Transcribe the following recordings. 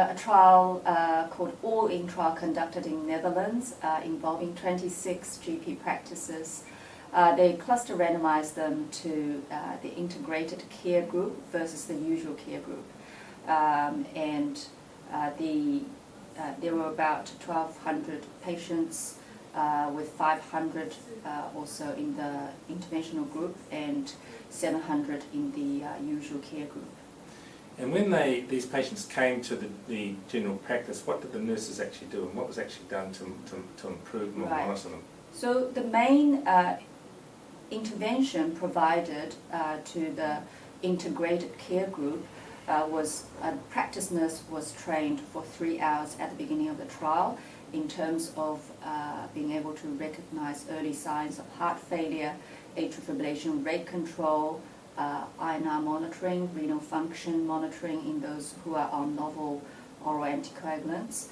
a trial called All-In trial conducted in Netherlands involving 26 GP practices. They cluster randomized them to the integrated care group versus the usual care group. There were about 1,200 patients with 500 also in the interventional group and 700 in the usual care group. And when these patients came to the general practice, what did the nurses actually do, and what was actually done to improve them or monitor them? So the main intervention provided to the integrated care group was a practice nurse was trained for 3 hours at the beginning of the trial in terms of being able to recognize early signs of heart failure, atrial fibrillation rate control, INR monitoring, renal function monitoring in those who are on novel oral anticoagulants,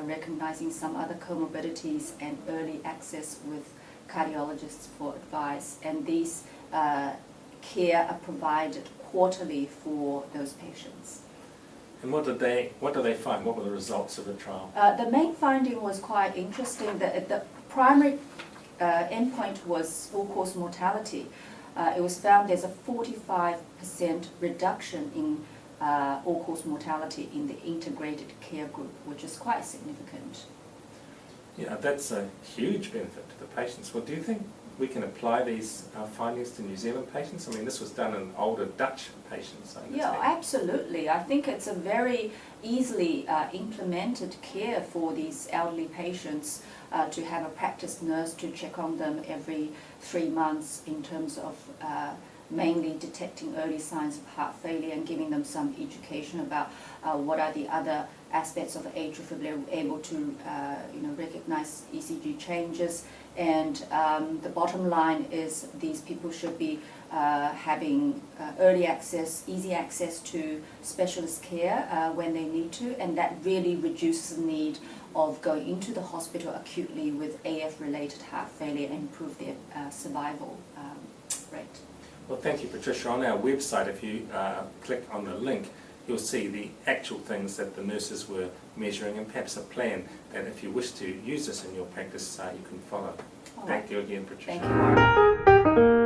recognizing some other comorbidities, and early access with cardiologists for advice. And these care are provided quarterly for those patients. And what did they find? What were the results of the trial? The main finding was quite interesting. The primary endpoint was all-cause mortality. It was found there's a 45% reduction in all-cause mortality in the integrated care group, which is quite significant. Yeah, that's a huge benefit to the patients. Well, do you think we can apply these findings to New Zealand patients? I mean, this was done in older Dutch patients, I understand. Yeah, absolutely. I think it's a very easily implemented care for these elderly patients to have a practice nurse to check on them every 3 months in terms of mainly detecting early signs of heart failure and giving them some education about what are the other aspects of atrial fibrillation, able to recognize ECG changes. And the bottom line is these people should be having early access, easy access to specialist care when they need to, and that really reduces the need of going into the hospital acutely with AF-related heart failure and improve their survival rate. Well, thank you, Patricia. On our website, if you click on the link, you'll see the actual things that the nurses were measuring and perhaps a plan that if you wish to use this in your practice, you can follow. Thank you again, Patricia. Thank you, Warren.